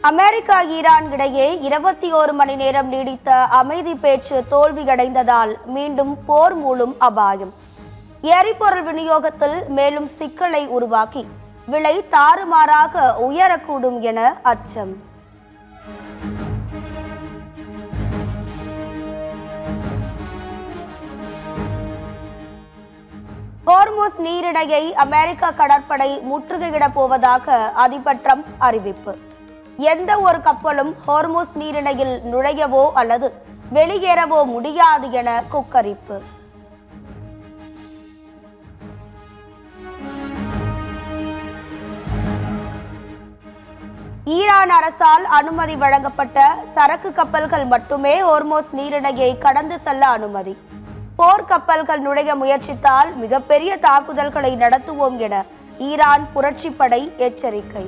America Iran இடையே 21 மணி நேரம் நீடித்த அமைதி பேச்சு தோல்வியடைந்ததால் மீண்டும் போர் மூளும் அபாயம். எரிபொருள் விநியோகத்தில் மேலும் சிக்கலை உருவாக்கி விலை தாறுமாறாக உயரக்கூடும் என அச்சம். ஹோர்முஸ் நீரிணையை அமெரிக்க கடற்படை முற்றுகையிடப் போவதாக அதிபர் ட்ரம்ப் அறிவிப்பு. எந்த ஒரு கப்பலும் ஹோர்முஸ் நீரிணையில் நுழையவோ அல்லது வெளியேறவோ முடியாது என கொக்கரிப்பு. ஈரான் அரசால் அனுமதி வழங்கப்பட்ட சரக்கு கப்பல்கள் மட்டுமே ஹோர்முஸ் நீரிணையை கடந்து செல்ல அனுமதி. போர்க்கப்பல்கள் நுழைய முயற்சித்தால் மிகப்பெரிய தாக்குதல்களை நடத்துவோம் என ஈரான் புரட்சிப்படை எச்சரிக்கை.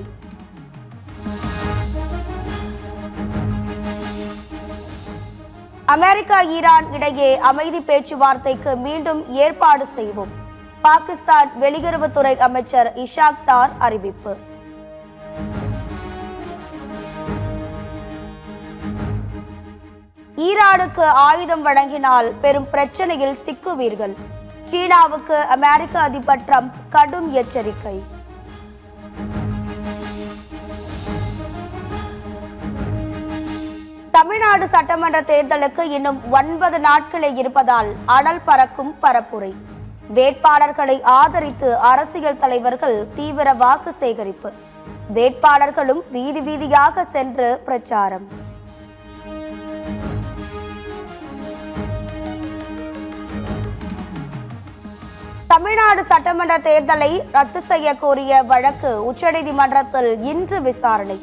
அமெரிக்கா ஈரான் இடையே அமைதி பேச்சுவார்த்தைக்கு மீண்டும் ஏற்பாடு செய்வோம். பாகிஸ்தான் வெளியுறவுத்துறை அமைச்சர் இஷாக் தார் அறிவிப்பு. ஈரானுக்கு ஆயுதம் வழங்கினால் பெரும் பிரச்சனையில் சிக்குவீர்கள். சீனாவுக்கு அமெரிக்க அதிபர் ட்ரம்ப் கடும் எச்சரிக்கை. தமிழ்நாடு சட்டமன்ற தேர்தலுக்கு இன்னும் 9 நாட்களே இருப்பதால் அனல் பறக்கும் பரப்புரை. வேட்பாளர்களை ஆதரித்து அரசியல் தலைவர்கள் தீவிர வாக்கு சேகரிப்பு. வேட்பாளர்களும் வீதி வீதியாக சென்று பிரச்சாரம். தமிழ்நாடு சட்டமன்ற தேர்தலை ரத்து செய்ய கோரிய வழக்கு உச்சநீதிமன்றத்தில் இன்று விசாரணை.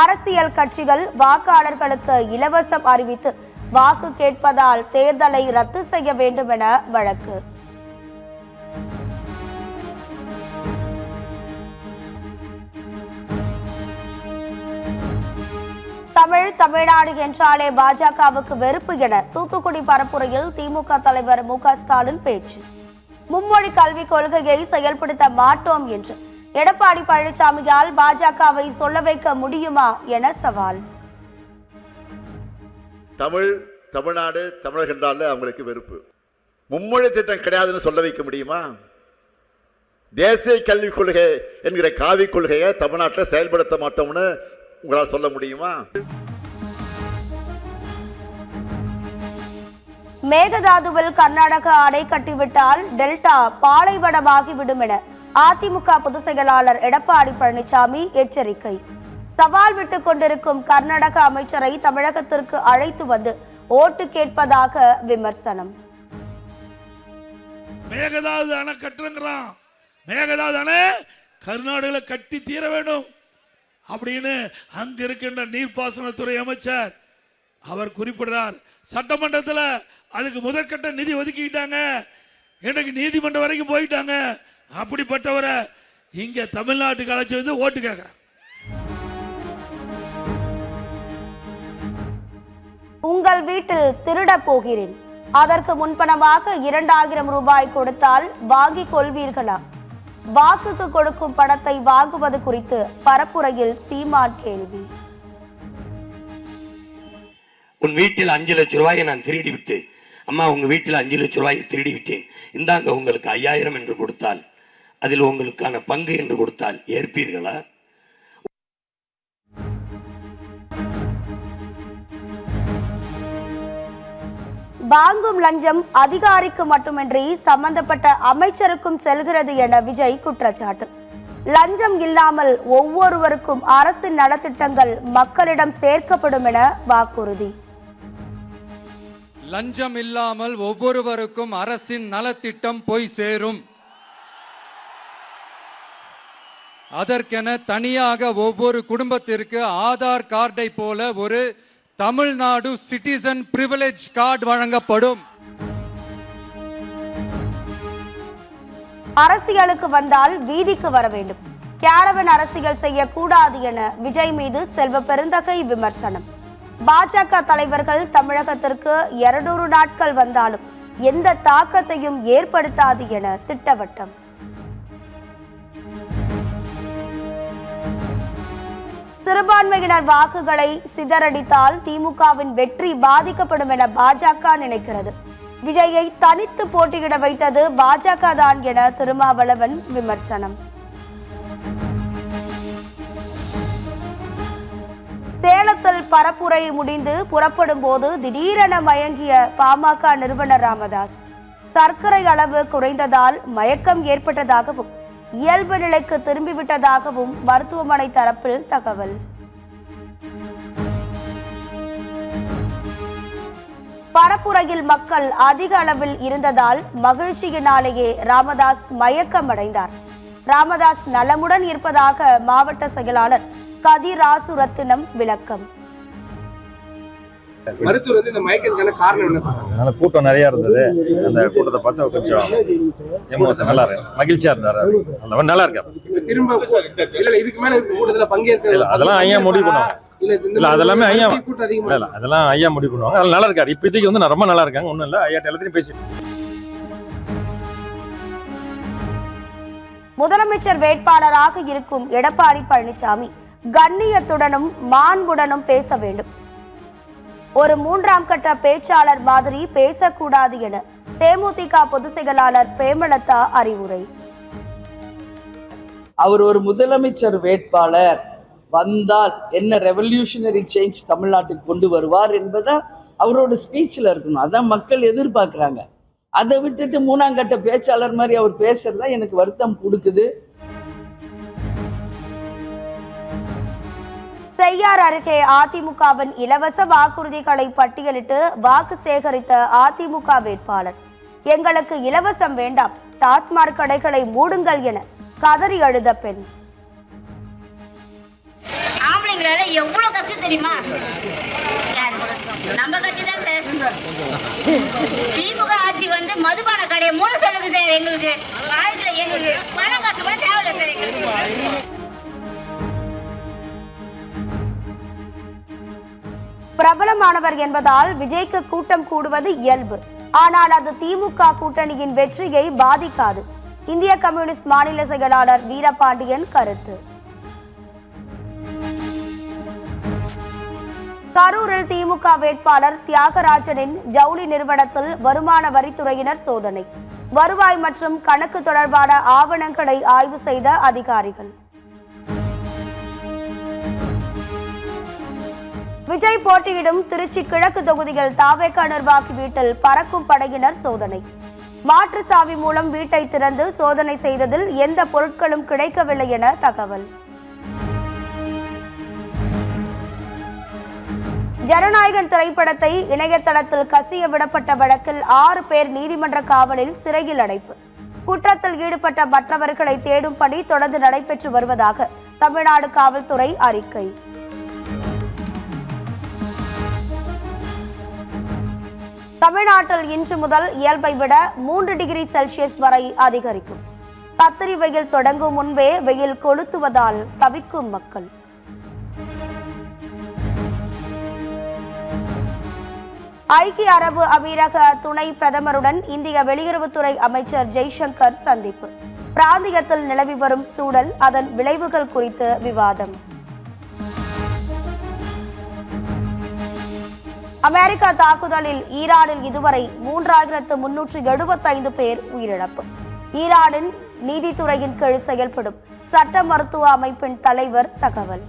அரசியல் கட்சிகள் வாக்காளர்களுக்கு இலவசம் அறிவித்து வாக்கு கேட்பதால் தேர்தலை ரத்து செய்ய வேண்டும் என வழக்கு. தமிழ்நாடு என்றாலே பாஜகவுக்கு வெறுப்பு என தூத்துக்குடி பரப்புரையில் திமுக தலைவர் மு.க. ஸ்டாலின் பேச்சு. மும்மொழி கல்விக் கொள்கையை செயல்படுத்த மாட்டோம் என்று எடப்பாடி பழனிசாமியால் பாஜகவை சொல்ல வைக்க முடியுமா என சவால். தமிழ்நாடு தமிழர்கள் என்றாலே அவங்களுக்கு வெறுப்பு. மும்மொழி திட்டம் கிடையாதுன்னு சொல்ல வைக்க முடியுமா? தேசிய கல்விக் கொள்கை என்கிற காவிக் கொள்கையை தமிழ்நாட்டில் செயல்படுத்த மாட்டோம்னு உங்களால் சொல்ல முடியுமா? மேகதாதுவில் கர்நாடகா அணை கட்டிவிட்டால் டெல்டா பாலைவனமாகிவிடும் என அதிமுக பொதுச் செயலாளர் எடப்பாடி பழனிசாமி எச்சரிக்கை. சவால் விட்டுக் கொண்டிருக்கும் கர்நாடக அமைச்சரை தமிழகத்திற்கு அழைத்து வந்து ஓட்டு கேட்பதாக விமர்சனம். மேகதாது அணை கட்டுங்கிறான். மேகதாது அணை கர்நாடகாவில் கட்டி தீர வேண்டும் அப்படின்னு அங்க இருக்கின்ற நீர்ப்பாசனத்துறை அமைச்சர் அவர் குறிப்பிடுறார். சட்டமன்றத்தில் அதுக்கு முதற்கட்ட நிதி ஒதுக்கிட்டாங்க. எனக்கு நீதிமன்றம் வரைக்கும் போயிட்டாங்க. அப்படிப்பட்டவரை இங்க தமிழ்நாட்டுக்கு அழைச்சி வந்து ஓட்டு கேட்கிறேன். உங்கள் வீட்டில் திருட போகிறேன், அதற்கு முன்பணமாக 2000 ரூபாய் கொடுத்தால் வாங்கிக் கொள்வீர்களா? வாக்குக்கு கொடுக்கும் பணத்தை வாங்குவது குறித்து பரப்புரையில் சீமான் கேள்வி. உன் வீட்டில் 5 லட்சம் ரூபாயை நான் திருடி விட்டு, அம்மா உங்க வீட்டில் 5 லட்சம் ரூபாயை திருடி விட்டேன், இந்தாங்க உங்களுக்கு 5000 என்று கொடுத்தால், அதில் உங்களுக்கான பங்கு என்று கொடுத்தால் ஏற்பீர்களா? வாங்கும் லஞ்சம் அதிகாரிக்கு மட்டுமின்றி சம்பந்தப்பட்ட அமைச்சருக்கும் செல்கிறது என விஜய் குற்றச்சாட்டு. லஞ்சம் இல்லாமல் ஒவ்வொருவருக்கும் அரசின் நலத்திட்டங்கள் மக்களிடம் சேர்க்கப்படும் என வாக்குறுதி. லஞ்சம் இல்லாமல் ஒவ்வொருவருக்கும் அரசின் நலத்திட்டம் போய் சேரும். அதற்கென தனியாக ஒவ்வொரு குடும்பத்திற்கு ஆதார் கார்டை போல ஒரு தமிழ்நாடு சிட்டிசன் பிரிவிலேஜ் கார்டு வழங்கப்படும். அரசியலுக்கு வந்தால் வீதிக்கு வர வேண்டும், கேரவன் அரசியல் செய்யக்கூடாது என விஜய் மீது செல்வ பெருந்தகை விமர்சனம். பாஜக தலைவர்கள் தமிழகத்திற்கு 200 நாட்கள் வந்தாலும் எந்த தாக்கத்தையும் ஏற்படுத்தாது என திட்டவட்டம். சிறுபான்மையினர் வாக்குகளை சிதறடித்தால் திமுகவின் வெற்றி பாதிக்கப்படும் என பாஜக நினைக்கிறது. விஜயை தனித்து போட்டியிட வைத்தது பாஜக தான் என திருமாவளவன் விமர்சனம். சேலத்தில் பரப்புரை முடிந்து புறப்படும் போது திடீரென மயங்கிய பாமக நிறுவனர் ராமதாஸ். சர்க்கரை அளவு குறைந்ததால் மயக்கம் ஏற்பட்டதாகவும் இயல்பு நிலைக்கு திரும்பிவிட்டதாகவும் மருத்துவமனை தரப்பில் தகவல். பரப்புரையில் மக்கள் அதிக அளவில் இருந்ததால் மகிழ்ச்சியினாலேயே ராமதாஸ் மயக்கமடைந்தார். ராமதாஸ் நலமுடன் இருப்பதாக மாவட்ட செயலாளர் கதிராசு ரத்தினம் விளக்கம். மருத்துவர் இந்த மயக்கத்துக்கான காரணம் என்ன சார்? கூட்டம் நிறைய இருந்தது. அந்த கூட்டத்தை பார்த்து கொஞ்சம் எமோஷன் நல்லா இருக்கு, மகிழ்ச்சியா இருந்தாரு. நல்லா இருக்காரு. திரும்ப இல்ல இதுக்கு மேல கூட்டத்துல பங்கேற்க அதெல்லாம் ஐயா முடிவு பண்ணுவாங்க. இல்ல அதெல்லாமே ஐயா இல்ல அதெல்லாம் ஐயா முடிவு பண்ணுவாங்க. அதெல்லாம் நல்லா இருக்காரு. இப்போதைக்கு வந்து நான் ரொம்ப நல்லா இருக்காங்க. ஒண்ணும் இல்ல, ஐயா எல்லாத்தையும் பேசிட்டு. முதலமைச்சர் வேட்பாளராக இருக்கும் எடப்பாடி பழனிசாமி கண்ணியத்துடனும் மாண்புடனும் பேச வேண்டும். ஒரு மூன்றாம் கட்ட பேச்சாளர் மாதிரி பேசக்கூடாது என தேமுதிக பொதுச் செயலாளர் பிரேமலதா அறிவுரை. அவர் ஒரு முதலமைச்சர் வேட்பாளர் வந்தால் என்ன ரெவல்யூஷனரி சேஞ்ச் தமிழ்நாட்டுக்கு கொண்டு வருவார் என்பதை அவரோட ஸ்பீச்சில் இருக்கணும். அதான் மக்கள் எதிர்பார்க்குறாங்க. அதை விட்டுட்டு மூணாம் கட்ட பேச்சாளர் மாதிரி அவர் பேசுறதா எனக்கு வருத்தம் கொடுக்குது. செய்யார் அருகே அதிமுகவின் இலவச வாக்குறுதிகளை பட்டியலிட்டு வாக்கு சேகரித்த அதிமுக வேட்பாளர். எங்களுக்கு இலவசம் வேண்டாம், டாஸ்மாக் கடைகளை மூடுங்கள் என கதறி அழுத பெண். ஆம்பளைங்களால எவ்வளவு கஷ்டம் தெரியுமா? நம்ம கட்சி தான் சார். திமுக ஆட்சி வந்து மதுபான கடையை மூட சொல்லுங்க சார். எங்களுக்கு வாழ்க்கையில எங்களுக்கு பணம் காசு கூட தேவையில்லை சார். எங்களுக்கு பிரபலமானவர் என்பதால் விஜய்க்கு கூட்டம் கூடுவது இயல்பு. ஆனால் அது திமுக கூட்டணியின் வெற்றியை பாதிக்காது. இந்திய கம்யூனிஸ்ட் மாநில செயலாளர் வீரபாண்டியன் கருத்து. கரூரில் திமுக வேட்பாளர் தியாகராஜனின் ஜவுளி நிறுவனத்தில் வருமான வரித்துறையினர் சோதனை. வருவாய் மற்றும் கணக்கு தொடர்பான ஆவணங்களை ஆய்வு செய்த அதிகாரிகள். விஜய் போட்டியிடும் திருச்சி கிழக்கு தொகுதியில் தாவேகா நிர்வாகி வீட்டில் பறக்கும் படையினர் சோதனை. மாற்று சாவி மூலம் வீட்டை திறந்து சோதனை செய்ததில் எந்த பொருட்களும் கிடைக்கவில்லை என தகவல். ஜனநாயகன் திரைப்படத்தை இணையதளத்தில் கசிய விடப்பட்ட வழக்கில் 6 பேர் நீதிமன்ற காவலில் சிறையில் அடைப்பு. குற்றத்தில் ஈடுபட்ட மற்றவர்களை தேடும் பணி தொடர்ந்து நடைபெற்று வருவதாக தமிழ்நாடு காவல்துறை அறிக்கை. தமிழ்நாட்டில் இன்று முதல் இயல்பை விட 3 டிகிரி செல்சியஸ் வரை அதிகரிக்கும். கத்திரி வெயில் தொடங்கும் முன்பே வெயில் கொளுத்துவதால் தவிக்கும் மக்கள். ஐக்கிய அரபு அமீரக துணை பிரதமருடன் இந்திய வெளியுறவுத்துறை அமைச்சர் ஜெய்சங்கர் சந்திப்பு. பிராந்தியத்தில் நிலவி வரும் சூழல், அதன் விளைவுகள் குறித்து விவாதம். அமெரிக்கா தாக்குதலில் ஈரானில் இதுவரை 3375 பேர் உயிரிழப்பு. ஈரானின் நீதித்துறையின் கீழ் செயல்படும் சட்ட மருத்துவ அமைப்பின் தலைவர் தகவல்.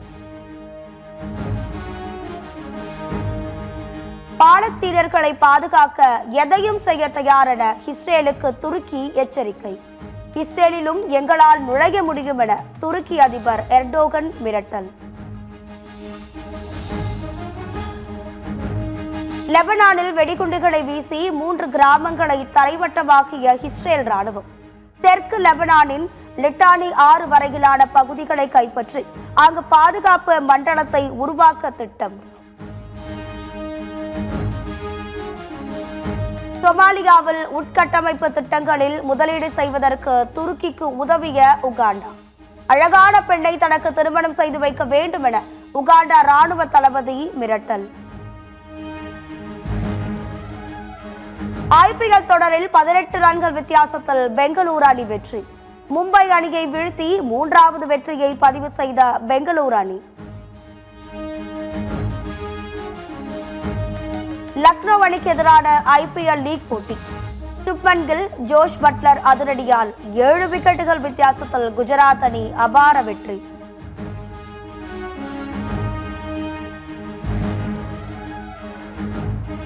பாலஸ்தீனர்களை பாதுகாக்க எதையும் செய்ய தயார் என இஸ்ரேலுக்கு துருக்கி எச்சரிக்கை. இஸ்ரேலிலும் எங்களால் நுழைய முடியும் என துருக்கி அதிபர் எர்டோகன் மிரட்டல். லெபனானில் வெடிகுண்டுகளை வீசி 3 கிராமங்களை தரைமட்டமாக்கிய இஸ்ரேல் ராணுவம். தெற்கு லெபனானின் லிட்டானி 6 வரையிலான பகுதிகளை கைப்பற்றி அங்கு பாதுகாப்பு மண்டலத்தை உருவாக்க திட்டம். சொமாலியாவில் உட்கட்டமைப்பு திட்டங்களில் முதலீடு செய்வதற்கு துருக்கிக்கு உதவிய உகாண்டா. அழகான பெண்ணை தனக்கு திருமணம் செய்து வைக்க வேண்டும் என உகாண்டா ராணுவ தளபதி மிரட்டல். ஐபிஎல் தொடரில் 18 ரன்கள் வித்தியாசத்தில் பெங்களூரு அணி வெற்றி. மும்பை அணியை வீழ்த்தி 3வது வெற்றியை பதிவு செய்த பெங்களூரு அணி. லக்னோ அணிக்கு எதிரான IPL லீக் போட்டி. சுப்மன் கில், ஜோஷ் பட்லர் அதிரடியால் 7 விக்கெட்டுகள் வித்தியாசத்தில் குஜராத் அணி அபார வெற்றி.